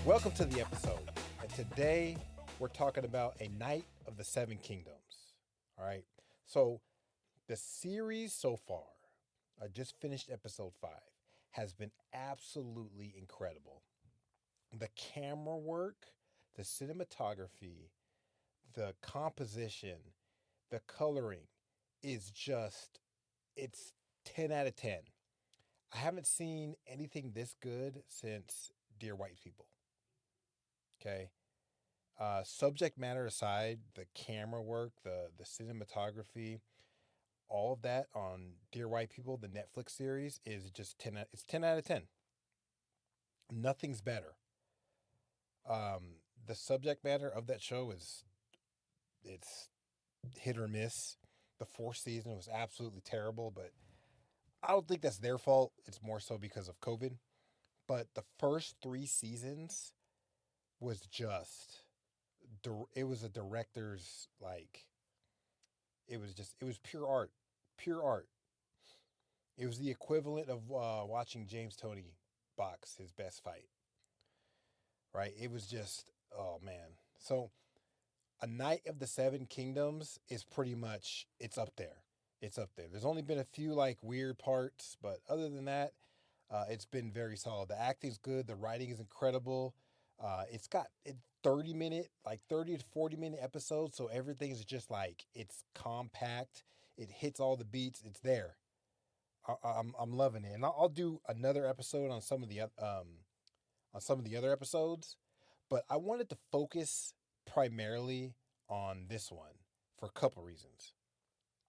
Welcome to the episode. And today we're talking about A Knight of the Seven Kingdoms. All right. So the series so far, I just finished episode 5, has been absolutely incredible. The camera work, the cinematography, the composition, the coloring is just, it's 10 out of 10. I haven't seen anything this good since Dear White People. Okay. Subject matter aside, the camera work, the cinematography, all of that on Dear White People, the Netflix series, is just 10. It's 10 out of 10. Nothing's better. The subject matter of that show it's hit or miss. The fourth season was absolutely terrible, but I don't think that's their fault. It's more so because of COVID. But the first 3 seasons was just, it was a director's, like, it was pure art, pure art. It was the equivalent of watching James Toney box his best fight, right? It was just, oh man. So A Knight of the Seven Kingdoms is pretty much, it's up there. It's up there. There's only been a few like weird parts, but other than that, it's been very solid. The acting's good. The writing is incredible. It's got 30-minute, like 30 to 40-minute episodes. So everything is just like, it's compact. It hits all the beats. It's there. I'm loving it. And I'll do another episode on some of the other episodes, but I wanted to focus primarily on this one for a couple reasons.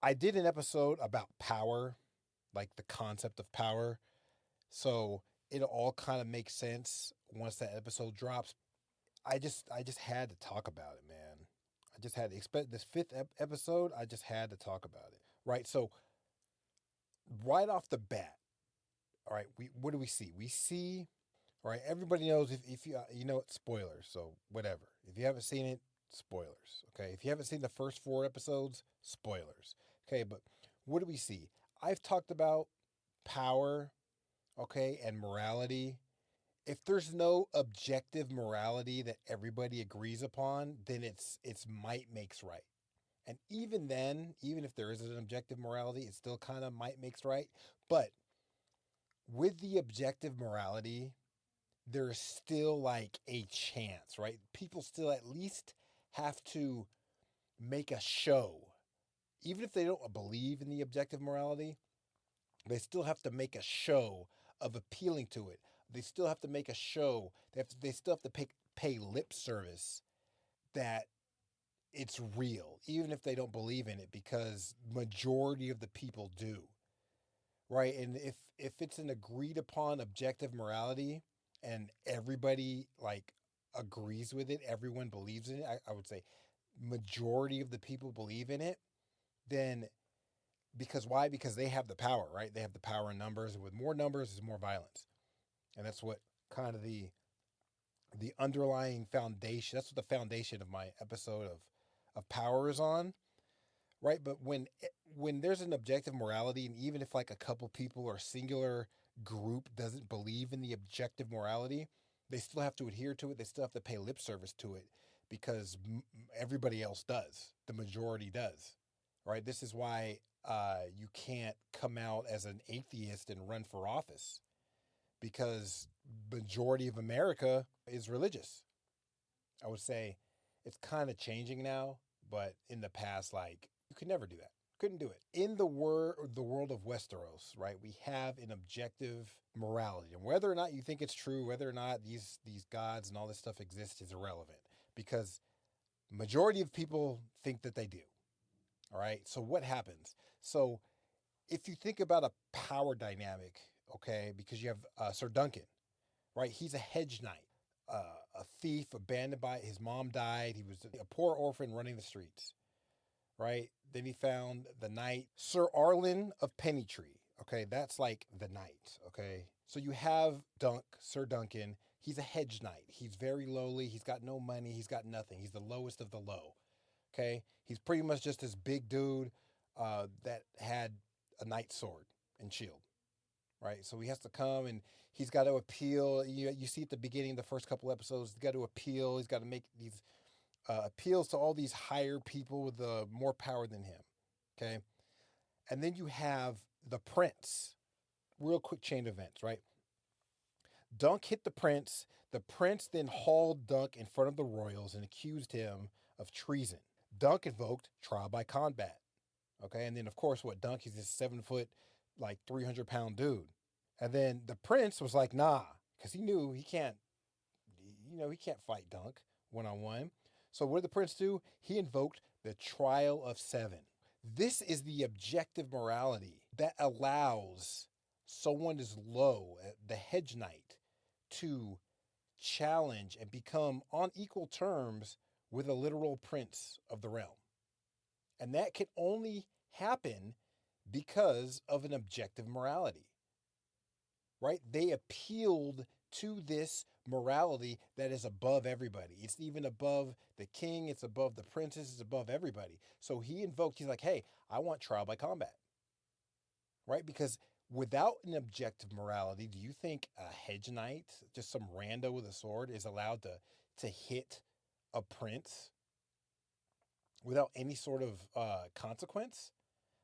I did an episode about power, like the concept of power. So it all kind of makes sense once that episode drops. I just had to talk about it, man. I just had to expect this fifth episode. I just had to talk about it. Right. So right off the bat, all right, what do we see? We see, all right, everybody knows if you know it's spoilers, so whatever. If you haven't seen it, spoilers. Okay. If you haven't seen the first 4 episodes, spoilers. Okay, but what do we see? I've talked about power, okay, and morality. If there's no objective morality that everybody agrees upon, then it's might makes right. And even then, even if there is an objective morality, it still kind of might makes right. But with the objective morality, there's still like a chance, right? People still at least have to make a show. Even if they don't believe in the objective morality, they still have to make a show of appealing to it. They still have to make a show. They still have to pay lip service that it's real, even if they don't believe in it, because majority of the people do. Right. And if it's an agreed upon objective morality and everybody like agrees with it, everyone believes in it, I would say majority of the people believe in it, then because why? Because they have the power, right? They have the power in numbers. And with more numbers is more violence. And that's what kind of the underlying foundation, that's what the foundation of my episode of power is on. Right. But when there's an objective morality, and even if like a couple people or a singular group doesn't believe in the objective morality, they still have to adhere to it. They still have to pay lip service to it because everybody else does. The majority does. Right. This is why you can't come out as an atheist and run for office, because majority of America is religious. I would say it's kind of changing now, but in the past, like, you could never do that. Couldn't do it. In the world of Westeros, right, we have an objective morality. And whether or not you think it's true, whether or not these gods and all this stuff exist is irrelevant, because majority of people think that they do. All right. So what happens? So if you think about a power dynamic, okay, because you have Sir Duncan, right? He's a hedge knight, a thief, abandoned by his mom died. He was a poor orphan running the streets, right? Then he found the knight, Sir Arlen of Pennytree. Okay, that's like the knight. Okay, so you have Sir Duncan. He's a hedge knight. He's very lowly. He's got no money. He's got nothing. He's the lowest of the low. Okay, he's pretty much just this big dude that had a knight's sword and shield. right? So he has to come and he's got to appeal. You see at the beginning, the first couple episodes, he's got to appeal. He's got to make these appeals to all these higher people with more power than him. Okay. And then you have the prince. Real quick chain of events, right? Dunk hit the prince. The prince then hauled Dunk in front of the royals and accused him of treason. Dunk invoked trial by combat. Okay. And then, of course, what Dunk is this 7 foot, like 300-pound dude. And then the prince was like, nah, because he knew he can't fight Dunk one on one. So what did the prince do? He invoked the trial of seven. This is the objective morality that allows someone as low, the hedge knight, to challenge and become on equal terms with a literal prince of the realm. And that can only happen because of an objective morality, right? They appealed to this morality that is above everybody. It's even above the king, it's above the princess, it's above everybody. So he's like, hey, I want trial by combat, right? Because without an objective morality, do you think a hedge knight, just some rando with a sword, is allowed to hit a prince without any sort of consequence?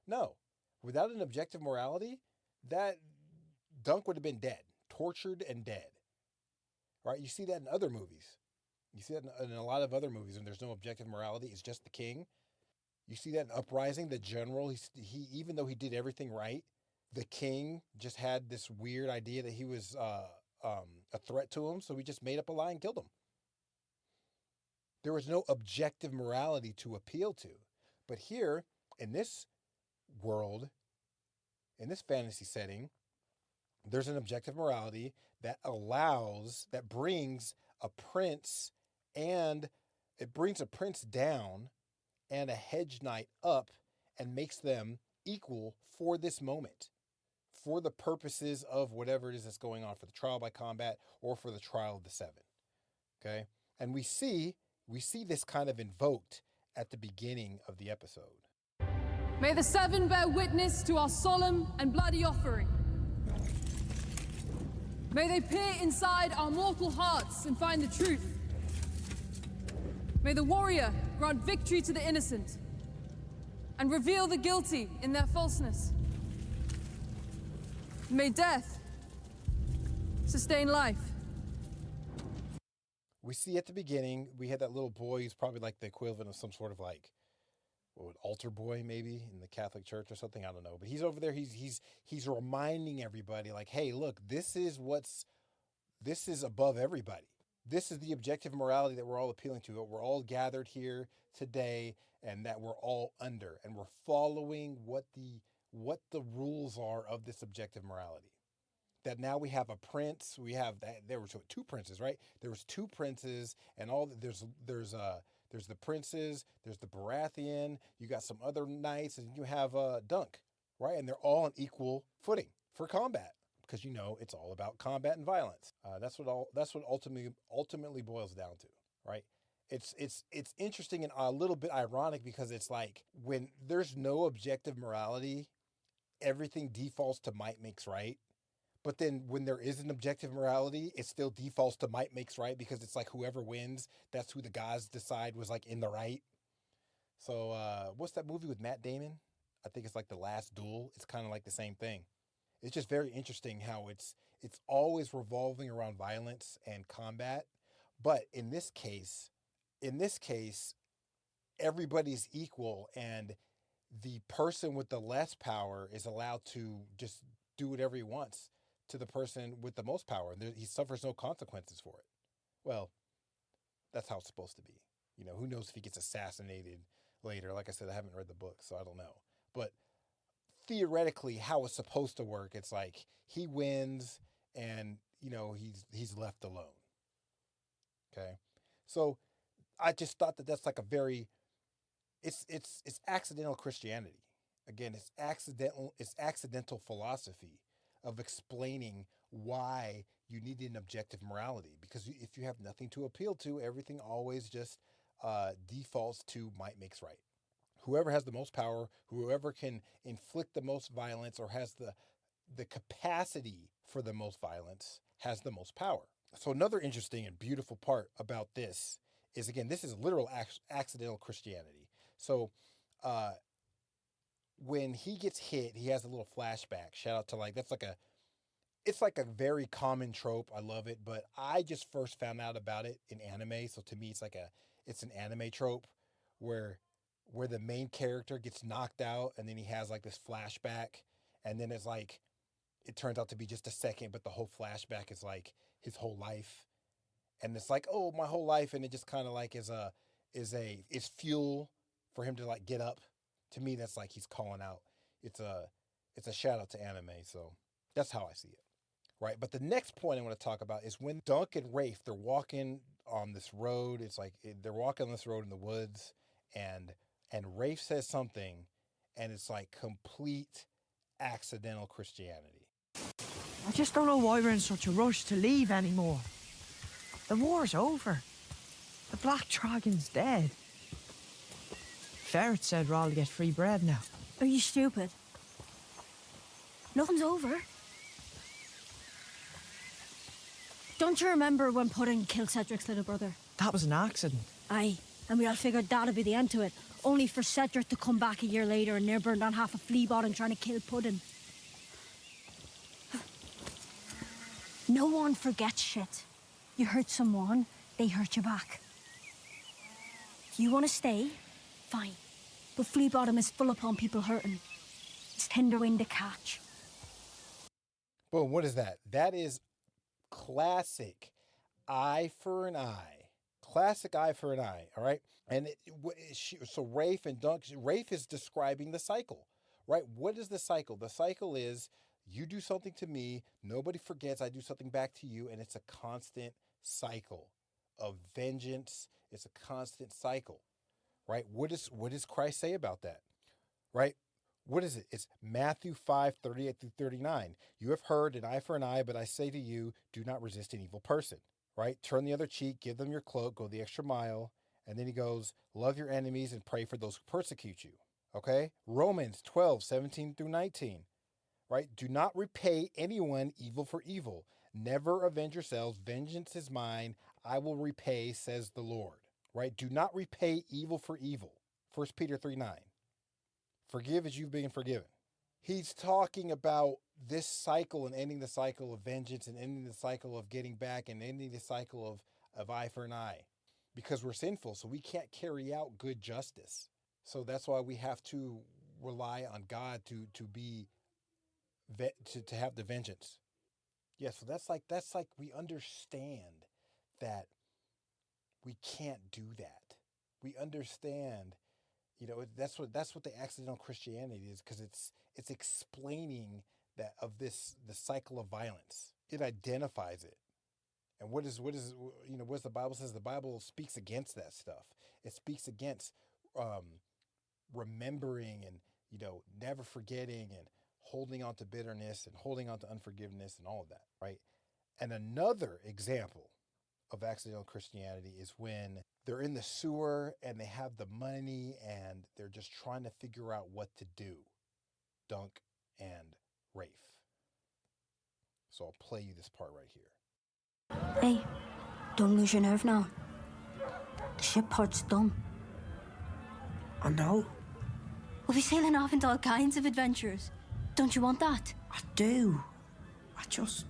No. Without an objective morality, that Dunk would have been dead, tortured and dead. Right? You see that in other movies. You see that in a lot of other movies when there's no objective morality, it's just the king. You see that in Uprising, the general, he even though he did everything right, the king just had this weird idea that he was a threat to him, so he just made up a lie and killed him. There was no objective morality to appeal to. But here, in this world, in this fantasy setting, there's an objective morality that brings a prince and it brings a prince down and a hedge knight up and makes them equal for this moment, for the purposes of whatever it is that's going on, for the trial by combat or for the trial of the seven. Okay. And we see this kind of invoked at the beginning of the episode. May the seven bear witness to our solemn and bloody offering. May they peer inside our mortal hearts and find the truth. May the warrior grant victory to the innocent and reveal the guilty in their falseness. May death sustain life. We see at the beginning, we had that little boy who's probably like the equivalent of some sort of like altar boy maybe in the Catholic Church or something. I don't know. But he's over there. He's reminding everybody like, hey, look, this is above everybody. This is the objective morality that we're all appealing to. We're all gathered here today and that we're all under and we're following what the rules are of this objective morality. That now we have a prince. We have that. There were two princes, right? There was two princes, and there's the princes. There's the Baratheon. You got some other knights, and you have Dunk, right? And they're all on equal footing for combat because it's all about combat and violence. That's what ultimately boils down to, right? It's interesting and a little bit ironic because it's like when there's no objective morality, everything defaults to might makes right. But then when there is an objective morality, it still defaults to might makes right because it's like whoever wins, that's who the gods decide was like in the right. So what's that movie with Matt Damon? I think it's like The Last Duel. It's kind of like the same thing. It's just very interesting how it's always revolving around violence and combat. But in this case, everybody's equal and the person with the less power is allowed to just do whatever he wants to the person with the most power. He suffers no consequences for it. Well, that's how it's supposed to be. Who knows if he gets assassinated later? Like I said, I haven't read the book, so I don't know. But theoretically, how it's supposed to work, it's like he wins and, he's left alone. Okay. So I just thought that that's like a very, it's accidental Christianity. Again, it's accidental philosophy of explaining why you need an objective morality. Because if you have nothing to appeal to, everything always just defaults to might makes right. Whoever has the most power, whoever can inflict the most violence or has the capacity for the most violence has the most power. So another interesting and beautiful part about this is, again, this is literal accidental Christianity. So uh, when he gets hit, he has a little flashback. Shout out to it's like a very common trope. I love it, but I just first found out about it in anime. So to me, it's an anime trope where the main character gets knocked out and then he has like this flashback, and then it's like it turns out to be just a second, but the whole flashback is like his whole life, and it's like, oh, my whole life, and it just kind of like is fuel for him to like get up. To me, that's like he's calling out. It's a shout out to anime, so that's how I see it, right? But the next point I want to talk about is when Dunk and Rafe, they're walking on this road. It's like they're walking on this road in the woods, and Rafe says something, and it's like complete accidental Christianity. I just don't know why we're in such a rush to leave anymore. The war's over. The Black Dragon's dead. Ferret said we're all to get free bread now. Are you stupid? Nothing's over. Don't you remember when Pudding killed Cedric's little brother? That was an accident. Aye, and we all figured that'd be the end to it. Only for Cedric to come back a year later and near burned on half a flea bottom trying to kill Pudding. No one forgets shit. You hurt someone, they hurt you back. You want to stay? Fine. But flea bottom is full upon people hurting. It's tender wind to catch. Boom, what is that? That is classic eye for an eye. Classic eye for an eye, all right? And so Rafe and Dunk, Rafe is describing the cycle, right? What is the cycle? The cycle is you do something to me, nobody forgets, I do something back to you, and it's a constant cycle of vengeance. It's a constant cycle, right? What does Christ say about that, right? What is it? It's Matthew 5:38 through 39. You have heard an eye for an eye, but I say to you, do not resist an evil person, right? Turn the other cheek, give them your cloak, go the extra mile. And then he goes, love your enemies and pray for those who persecute you, okay? Romans 12:17 through 19, right? Do not repay anyone evil for evil. Never avenge yourselves. Vengeance is mine. I will repay, says the Lord, right? Do not repay evil for evil. 1 Peter 3:9. Forgive as you've been forgiven. He's talking about this cycle and ending the cycle of vengeance and ending the cycle of getting back and ending the cycle of eye for an eye, because we're sinful, so we can't carry out good justice. So that's why we have to rely on God to have the vengeance. Yeah, so that's like we understand that we can't do that. We understand, that's what the accidental Christianity is, because it's explaining that of the cycle of violence. It identifies it. And what does the Bible says? The Bible speaks against that stuff. It speaks against remembering and never forgetting and holding on to bitterness and holding on to unforgiveness and all of that, right? And another example of accidental Christianity is when they're in the sewer and they have the money and they're just trying to figure out what to do. Dunk and Rafe. So I'll play you this part right here. Hey, don't lose your nerve now. The ship part's done. I know. We'll be sailing off into all kinds of adventures. Don't you want that? I do. I just...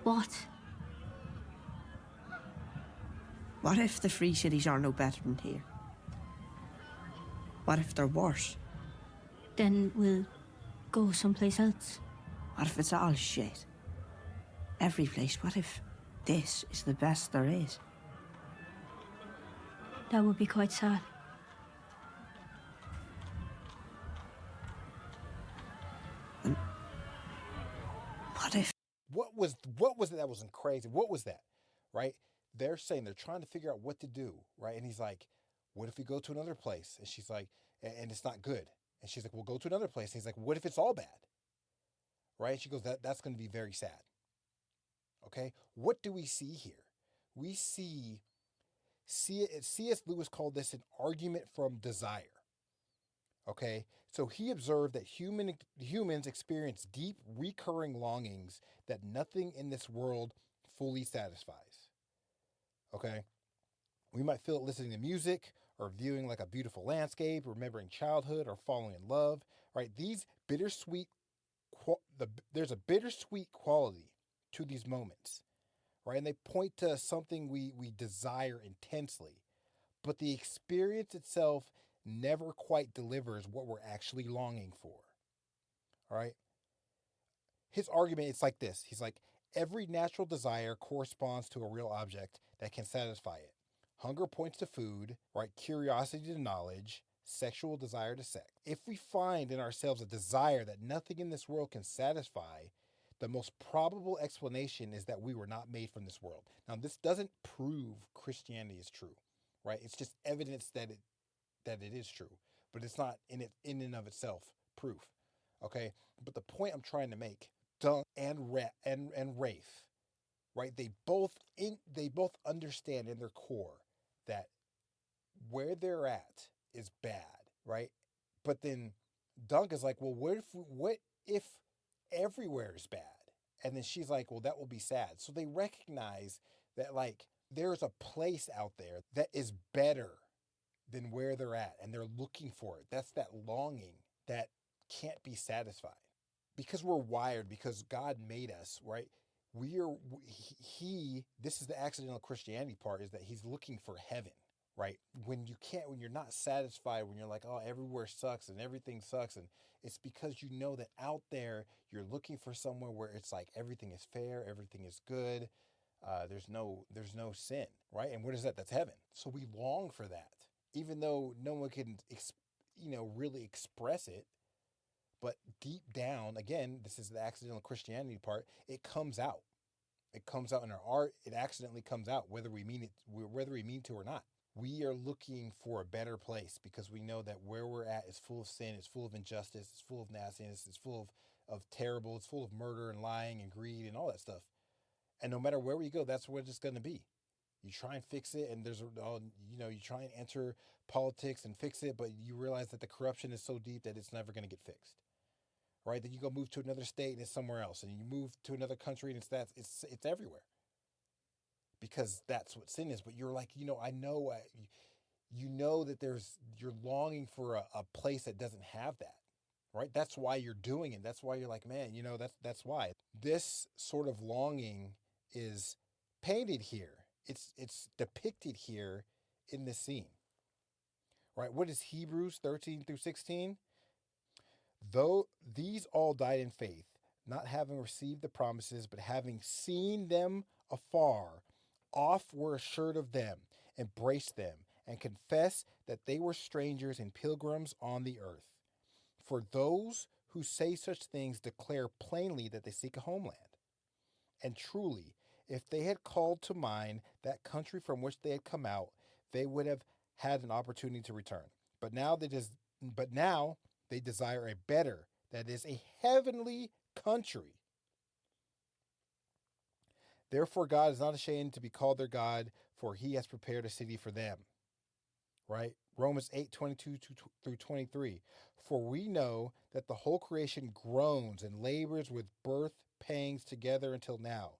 What? What if the free cities are no better than here? What if they're worse? Then we'll go someplace else. What if it's all shit? Every place. What if this is the best there is? That would be quite sad. And what if... What was it that wasn't crazy? What was that, right? They're saying they're trying to figure out what to do, right? And he's like, what if we go to another place? And she's like, and it's not good. And she's like, we'll go to another place. And he's like, what if it's all bad? Right? And she goes, that's going to be very sad. Okay? What do we see here? We see C.S. Lewis called this an argument from desire. Okay, so he observed that humans experience deep, recurring longings that nothing in this world fully satisfies. Okay, we might feel it listening to music or viewing like a beautiful landscape, remembering childhood or falling in love. Right, these bittersweet, there's a bittersweet quality to these moments. Right, and they point to something we desire intensely, but the experience itself never quite delivers what we're actually longing for. All right. His argument is like this. He's like, every natural desire corresponds to a real object that can satisfy it. Hunger points to food, right? Curiosity to knowledge, sexual desire to sex. If we find in ourselves a desire that nothing in this world can satisfy, the most probable explanation is that we were not made from this world. Now, this doesn't prove Christianity is true, right? It's just evidence that it is true, but it's not in and of itself proof. Okay, but the point I'm trying to make, Dunk and Rafe, right? They both understand in their core that where they're at is bad, right? But then Dunk is like, well, what if everywhere is bad? And then she's like, well, that will be sad. So they recognize that like there's a place out there that is better than where they're at, and they're looking for it. That's that longing that can't be satisfied because we're wired, because God made us, right? We are he This is the accidental Christianity part, is that he's looking for heaven, right? When you're not satisfied, when you're like, oh, everywhere sucks and everything sucks, and it's because you know that out there you're looking for somewhere where it's like everything is fair, everything is good, there's no sin, right? And what is that? That's heaven. So we long for that, even though no one can really express it. But deep down, again, this is the accidental Christianity part, it comes out. It comes out in our art. It accidentally comes out, whether we mean to or not. We are looking for a better place because we know that where we're at is full of sin, it's full of injustice, it's full of nastiness, it's full of terrible, it's full of murder and lying and greed and all that stuff. And no matter where we go, that's what it's going to be. You try and fix it, and you try and enter politics and fix it, but you realize that the corruption is so deep that it's never going to get fixed. Right? Then you go move to another state and it's somewhere else, and you move to another country and it's everywhere, because that's what sin is. But you're like, I know, that you're longing for a place that doesn't have that. Right? That's why you're doing it. That's why you're like, man, that's why this sort of longing is painted here. It's depicted here in this scene. Right? What is Hebrews 13 through 16? Though these all died in faith, not having received the promises, but having seen them afar, off were assured of them, embraced them, and confessed that they were strangers and pilgrims on the earth. For those who say such things declare plainly that they seek a homeland. And truly, if they had called to mind that country from which they had come out, they would have had an opportunity to return. But now they desire a better, that is, a heavenly country. Therefore, God is not ashamed to be called their God, for he has prepared a city for them. Right? Romans 8:22 through 23. For we know that the whole creation groans and labors with birth pangs together until now.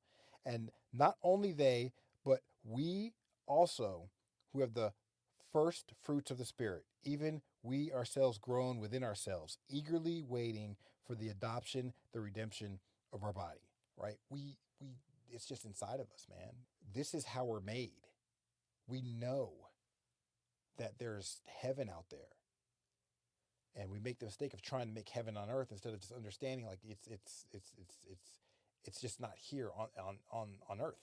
And not only they, but we also, who have the first fruits of the Spirit, even we ourselves groan within ourselves, eagerly waiting for the adoption, the redemption of our body. Right? It's just inside of us, man. This is how we're made. We know that there's heaven out there, and we make the mistake of trying to make heaven on earth instead of just understanding like it's just not here on earth,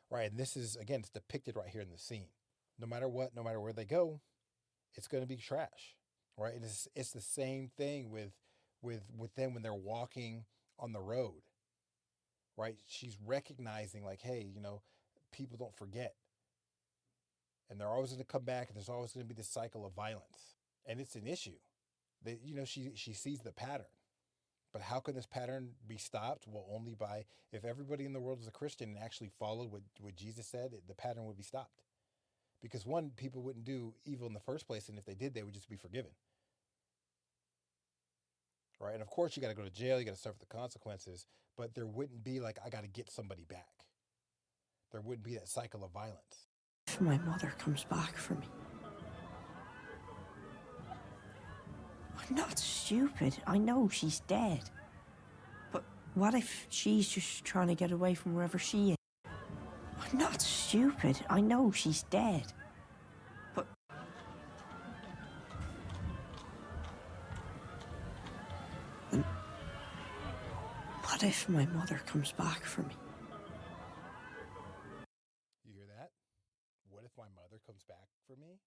right? And this is, again, it's depicted right here in the scene. No matter what, no matter where they go, it's going to be trash, right? And it's the same thing with them when they're walking on the road, right? She's recognizing like, hey, people don't forget, and they're always going to come back, and there's always going to be this cycle of violence, and it's an issue. She sees the pattern, but how can this pattern be stopped? Well, only by, if everybody in the world is a Christian and actually followed what Jesus said, the pattern would be stopped. Because one, people wouldn't do evil in the first place, and if they did, they would just be forgiven. Right? And of course, you got to go to jail, you got to suffer the consequences, but there wouldn't be like, I got to get somebody back. There wouldn't be that cycle of violence. If my mother comes back for me. I'm not stupid. I know she's dead. But what if she's just trying to get away from wherever she is? I'm not stupid. I know she's dead. But and what if my mother comes back for me? You hear that? What if my mother comes back for me?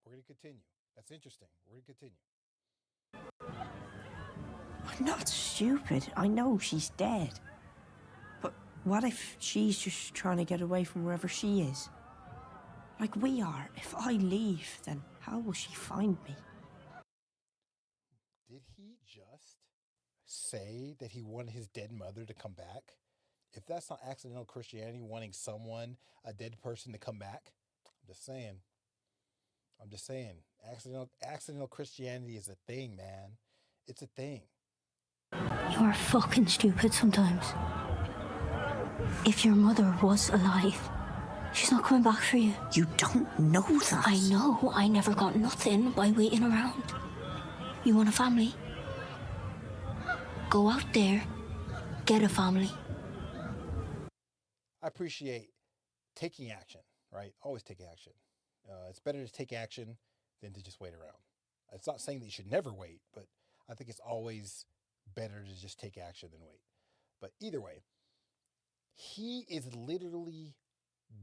We're going to continue. That's interesting. We're going to continue. I'm not stupid. I know she's dead. But what if she's just trying to get away from wherever she is? Like we are. If I leave, then how will she find me? Did he just say that he wanted his dead mother to come back? If that's not accidental Christianity wanting someone, a dead person, to come back, I'm just saying. Accidental Christianity is a thing, man. It's a thing. You are fucking stupid sometimes. If your mother was alive, she's not coming back for you. You don't know that. I know. I never got nothing by waiting around. You want a family? Go out there, get a family. I appreciate taking action, right? Always take action. It's better to take action than to just wait around. It's not saying that you should never wait, but I think it's always better to just take action than wait. But either way, he is literally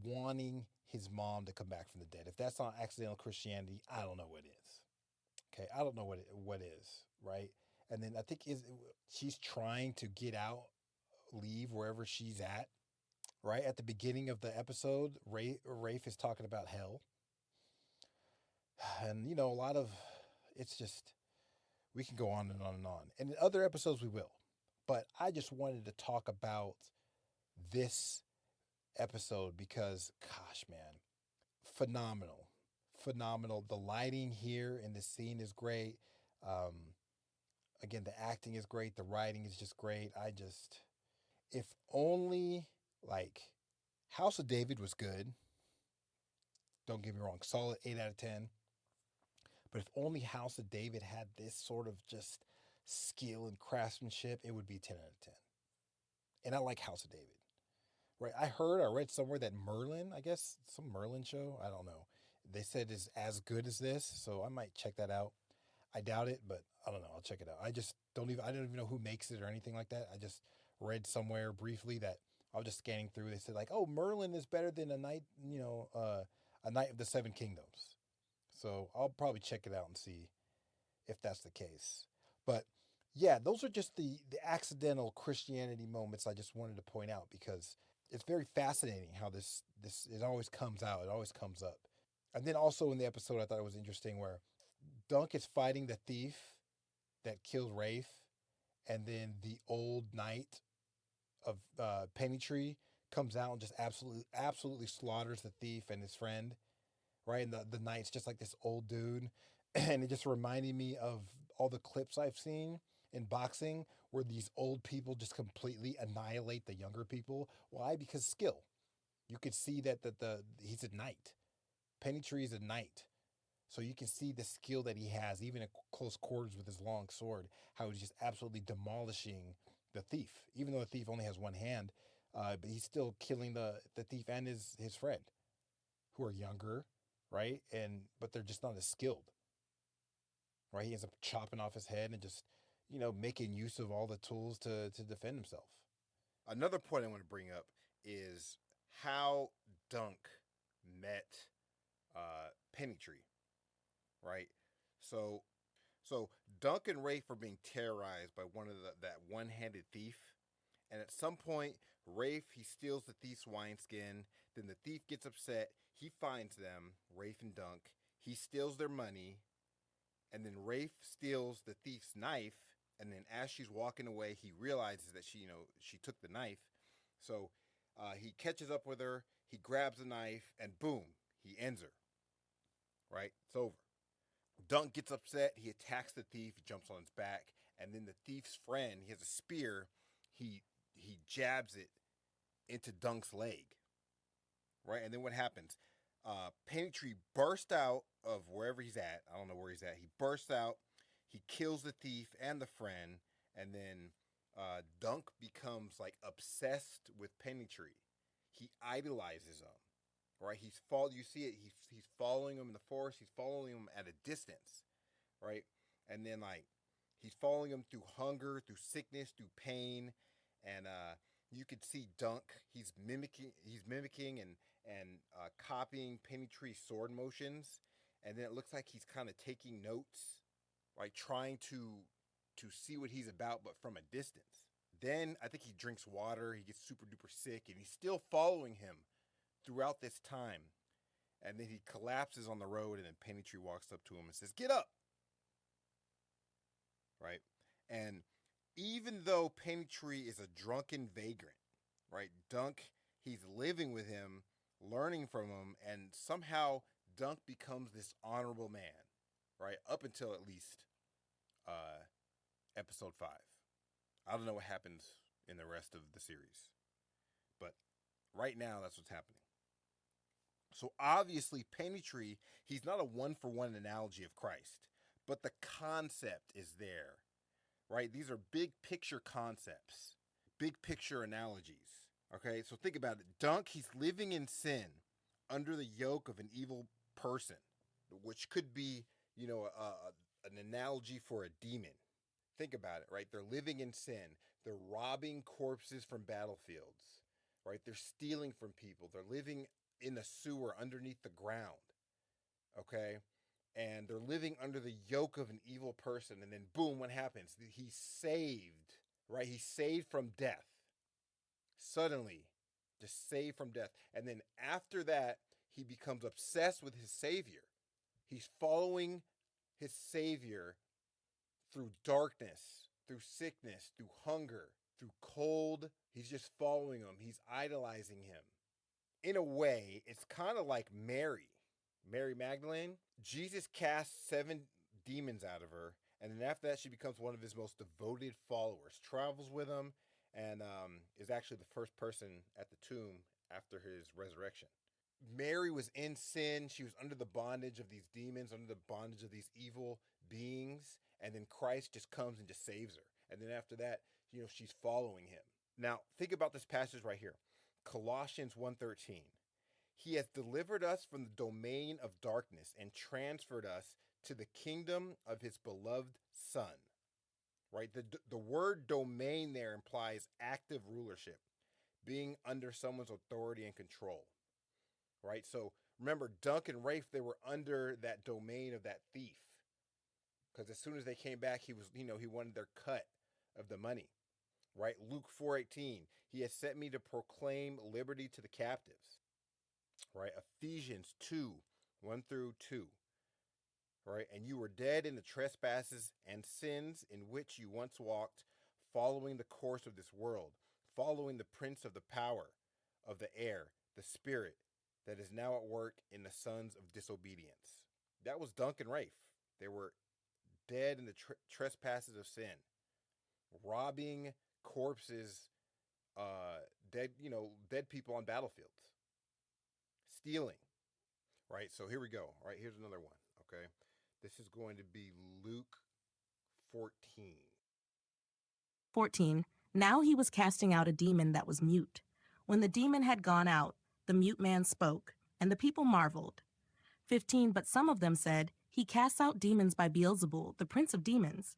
wanting his mom to come back from the dead. If that's not accidental Christianity, I don't know what is. Okay, I don't know what is, right? And then I think she's trying to get out, leave wherever she's at, right? At the beginning of the episode, Rafe is talking about hell. And, a lot of, it's just, we can go on and on and on. And in other episodes, we will. But I just wanted to talk about this episode because, gosh, man, phenomenal. Phenomenal. The lighting here in the scene is great. Again, the acting is great. The writing is just great. If only, like, House of David was good. Don't get me wrong. Solid 8 out of 10. But if only House of David had this sort of just skill and craftsmanship, it would be 10 out of 10. And I like House of David. Right? I read somewhere that Merlin, I guess, some Merlin show, I don't know. They said is as good as this, so I might check that out. I doubt it, but I don't know. I'll check it out. I don't even know who makes it or anything like that. I just read somewhere briefly that I was just scanning through. They said like, oh, Merlin is better than a Knight of the Seven Kingdoms. So I'll probably check it out and see if that's the case. But yeah, those are just the accidental Christianity moments I just wanted to point out because it's very fascinating how this it always comes out. It always comes up. And then also in the episode, I thought it was interesting where Dunk is fighting the thief that killed Rafe, and then the old knight of Pennytree comes out and just absolutely slaughters the thief and his friend. Right, and the knight's just like this old dude, and it just reminded me of all the clips I've seen in boxing where these old people just completely annihilate the younger people. Why? Because skill. You could see that he's a knight. Pennytree is a knight. So you can see the skill that he has, even at close quarters with his long sword, how he's just absolutely demolishing the thief. Even though the thief only has one hand, but he's still killing the thief and his friend, who are younger, right? But they're just not as skilled, right? He ends up chopping off his head and just, making use of all the tools to defend himself. Another point I want to bring up is how Dunk met Pennytree, right? So Dunk and Rafe are being terrorized by that one-handed thief, and at some point, Rafe, he steals the thief's wineskin. Then the thief gets upset. He finds them, Rafe and Dunk. He steals their money, and then Rafe steals the thief's knife. And then as she's walking away, he realizes that she took the knife. So he catches up with her. He grabs a knife and boom, he ends her. Right? It's over. Dunk gets upset. He attacks the thief. He jumps on his back, and then the thief's friend, he has a spear. He jabs it into Dunk's leg. Right, and then what happens? Pennytree bursts out of wherever he's at. I don't know where he's at. He bursts out. He kills the thief and the friend, and then Dunk becomes like obsessed with Pennytree. He idolizes him. Right, you see it. He's following him in the forest. He's following him at a distance. Right, and then like he's following him through hunger, through sickness, through pain, and you could see Dunk. He's mimicking and copying Pennytree's sword motions, and then it looks like he's kind of taking notes, like trying to see what he's about, but from a distance. Then I think he drinks water. He gets super duper sick, and he's still following him throughout this time. And then he collapses on the road, and then Pennytree walks up to him and says, "Get up!" Right? And even though Pennytree is a drunken vagrant, right? Dunk, he's living with him, learning from him, and somehow Dunk becomes this honorable man, right? Up until at least episode 5. I don't know what happens in the rest of the series, but right now that's what's happening. So obviously, Pennytree, he's not a one-for-one analogy of Christ, but the concept is there, right? These are big picture concepts, big picture analogies. Okay, so think about it. Dunk, he's living in sin under the yoke of an evil person, which could be, an analogy for a demon. Think about it, right? They're living in sin. They're robbing corpses from battlefields, right? They're stealing from people. They're living in a sewer underneath the ground, okay? And they're living under the yoke of an evil person. And then, boom, what happens? He's saved, right? He's saved from death. Suddenly, just saved from death. And then after that, he becomes obsessed with his Savior. He's following his Savior through darkness, through sickness, through hunger, through cold. He's just following him. He's idolizing him. In a way, it's kind of like Mary Magdalene. Jesus casts 7 demons out of her, and then after that, she becomes one of his most devoted followers, travels with him, and is actually the first person at the tomb after his resurrection. Mary was in sin. She was under the bondage of these demons, under the bondage of these evil beings, and then Christ just comes and just saves her. And then after that, she's following him. Now, think about this passage right here. Colossians 1:13. He has delivered us from the domain of darkness and transferred us to the kingdom of his beloved Son. Right? The word domain there implies active rulership, being under someone's authority and control. Right? So remember, Dunk and Rafe, they were under that domain of that thief. Because as soon as they came back, he wanted their cut of the money. Right? Luke 4:18. He has sent me to proclaim liberty to the captives. Right? Ephesians 2:1-2. Right? And you were dead in the trespasses and sins in which you once walked, following the course of this world, following the prince of the power of the air, the spirit that is now at work in the sons of disobedience. That was Dunk and Rafe. They were dead in the trespasses of sin, robbing corpses, dead people on battlefields, stealing. Right, so here we go. All right, here's another one. Okay, this is going to be Luke 14. 14. Now he was casting out a demon that was mute. When the demon had gone out, the mute man spoke, and the people marveled. 15. But some of them said, he casts out demons by Beelzebul, the prince of demons.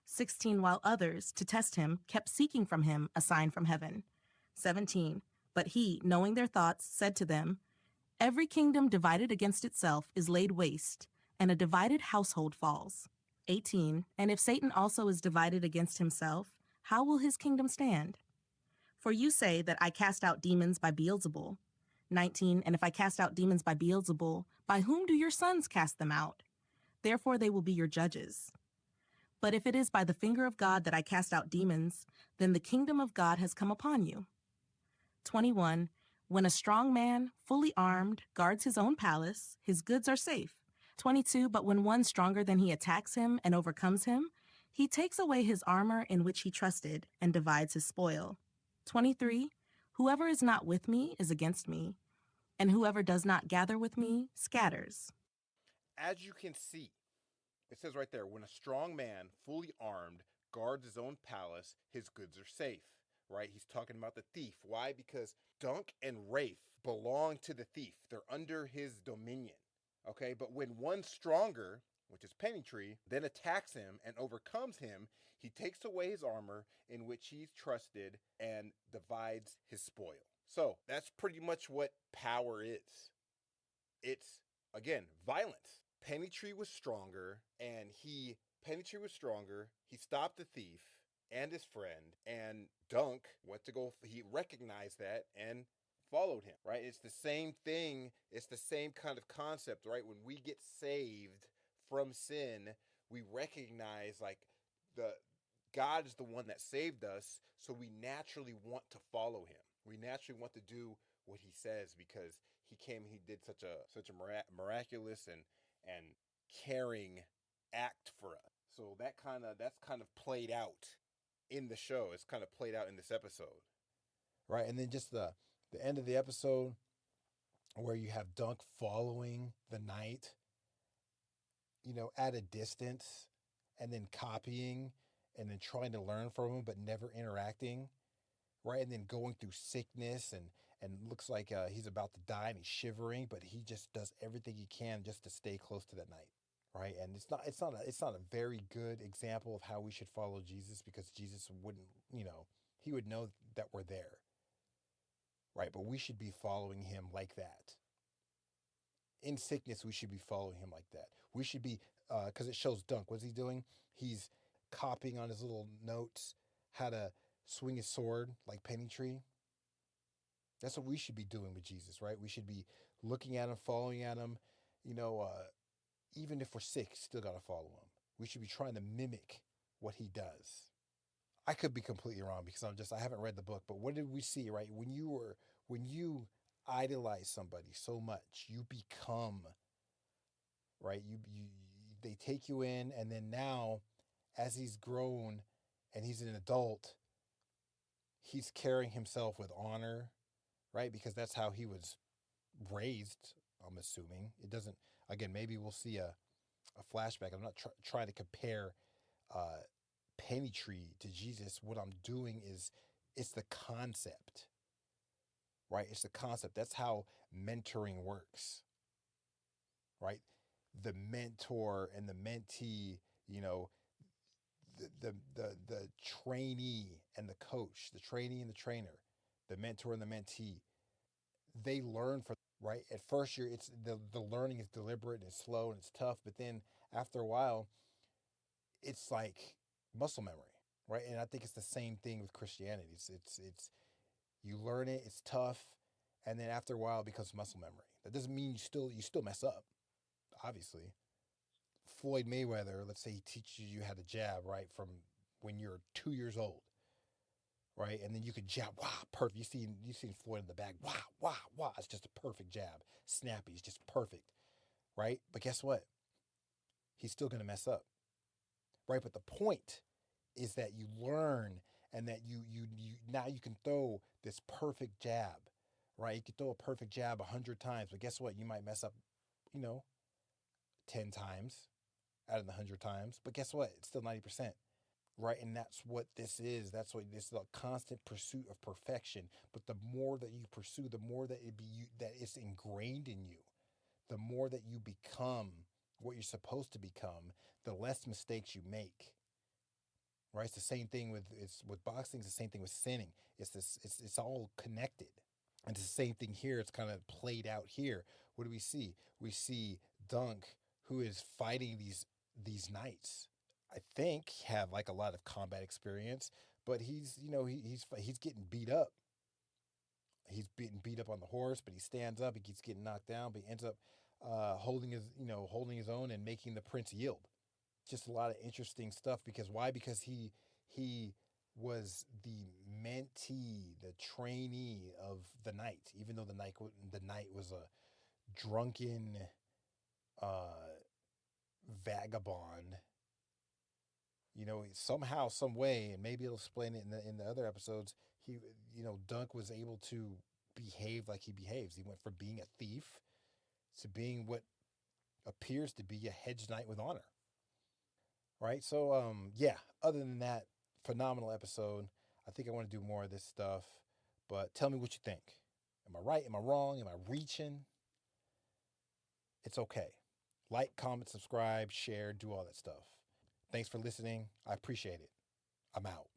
16. While others, to test him, kept seeking from him a sign from heaven. 17. But he, knowing their thoughts, said to them, every kingdom divided against itself is laid waste, and a divided household falls. 18. And if Satan also is divided against himself, how will his kingdom stand? For you say that I cast out demons by Beelzebul. 19. And if I cast out demons by Beelzebul, by whom do your sons cast them out? Therefore they will be your judges. But if it is by the finger of God that I cast out demons, then the kingdom of God has come upon you. 21. When a strong man, fully armed, guards his own palace, his goods are safe. 22, but when one stronger than he attacks him and overcomes him, he takes away his armor in which he trusted and divides his spoil. 23, whoever is not with me is against me, and whoever does not gather with me scatters. As you can see, it says right there, when a strong man, fully armed, guards his own palace, his goods are safe. Right? He's talking about the thief. Why? Because Dunk and Rafe belong to the thief. They're under his dominion. Okay? But when one stronger, which is Pennytree, then attacks him and overcomes him, he takes away his armor in which he's trusted and divides his spoil. So that's pretty much what power is. It's, again, violence. Pennytree was stronger, and Pennytree was stronger. He stopped the thief and his friend, and Dunk went to go. He recognized that and followed him. Right? It's the same thing. It's the same kind of concept, right? When we get saved from sin, we recognize like the God is the one that saved us, so we naturally want to follow him. We naturally want to do what he says because he came, he did such a miraculous and caring act for us. So that's kind of played out in the show. It's kind of played out in this episode. Right, and then just the end of the episode where you have Dunk following the knight, at a distance and then copying and then trying to learn from him but never interacting, right? And then going through sickness and looks like he's about to die and he's shivering, but he just does everything he can just to stay close to that knight, right? And it's not a very good example of how we should follow Jesus because Jesus wouldn't, he would know that we're there, right? But we should be following him like that. In sickness, we should be following him like that. We should be, because it shows Dunk. What's he doing? He's copying on his little notes how to swing his sword like Pennytree. That's what we should be doing with Jesus, right? We should be looking at him, following at him. Even if we're sick, still got to follow him. We should be trying to mimic what he does. I could be completely wrong because I haven't read the book, but what did we see, right? When you idolize somebody so much, you become, right? They take you in, and then now, as he's grown and he's an adult, he's carrying himself with honor, right? Because that's how he was raised, I'm assuming. It doesn't, again, maybe we'll see a flashback. I'm not trying to compare Pennytree to Jesus. What I'm doing is, it's the concept, right? It's the concept. That's how mentoring works, right? The mentor and the mentee, the trainee and the coach, the trainee and the trainer, the mentor and the mentee, they learn from, right? At first it's the learning is deliberate and it's slow and it's tough, but then after a while, it's like muscle memory, right? And I think it's the same thing with Christianity. It's you learn it, it's tough, and then after a while it becomes muscle memory. That doesn't mean you still mess up, obviously. Floyd Mayweather, let's say he teaches you how to jab, right, from when you're 2 years old, right? And then you could jab, wow, perfect. You seen Floyd in the back, wow, wow, wow. It's just a perfect jab. Snappy, it's just perfect, right? But guess what? He's still gonna mess up, right? But the point is that you learn and that you now you can throw this perfect jab, right? You can throw a perfect jab 100 times, but guess what? You might mess up, you know, 10 times out of the 100 times. But guess what? It's still 90%. Right. And that's what this is. That's what this is, a constant pursuit of perfection. But the more that you pursue, the more that that it's ingrained in you, the more that you become what you're supposed to become, the less mistakes you make. Right. It's the same thing with boxing. It's the same thing with sinning. It's all connected. And it's the same thing here. It's kind of played out here. What do we see? We see Dunk, who is fighting these knights. I think have like a lot of combat experience, but he's getting beat up. He's being beat up on the horse, but he stands up. He keeps getting knocked down, but he ends up holding his own and making the prince yield. Just a lot of interesting stuff because why? Because he was the mentee, the trainee of the knight, even though the knight was a drunken vagabond. You know, somehow, some way, and maybe it'll explain it in the other episodes. Dunk was able to behave like he behaves. He went from being a thief to being what appears to be a hedge knight with honor. Right. So, yeah. Other than that, phenomenal episode. I think I want to do more of this stuff, but tell me what you think. Am I right? Am I wrong? Am I reaching? It's okay. Like, comment, subscribe, share, do all that stuff. Thanks for listening. I appreciate it. I'm out.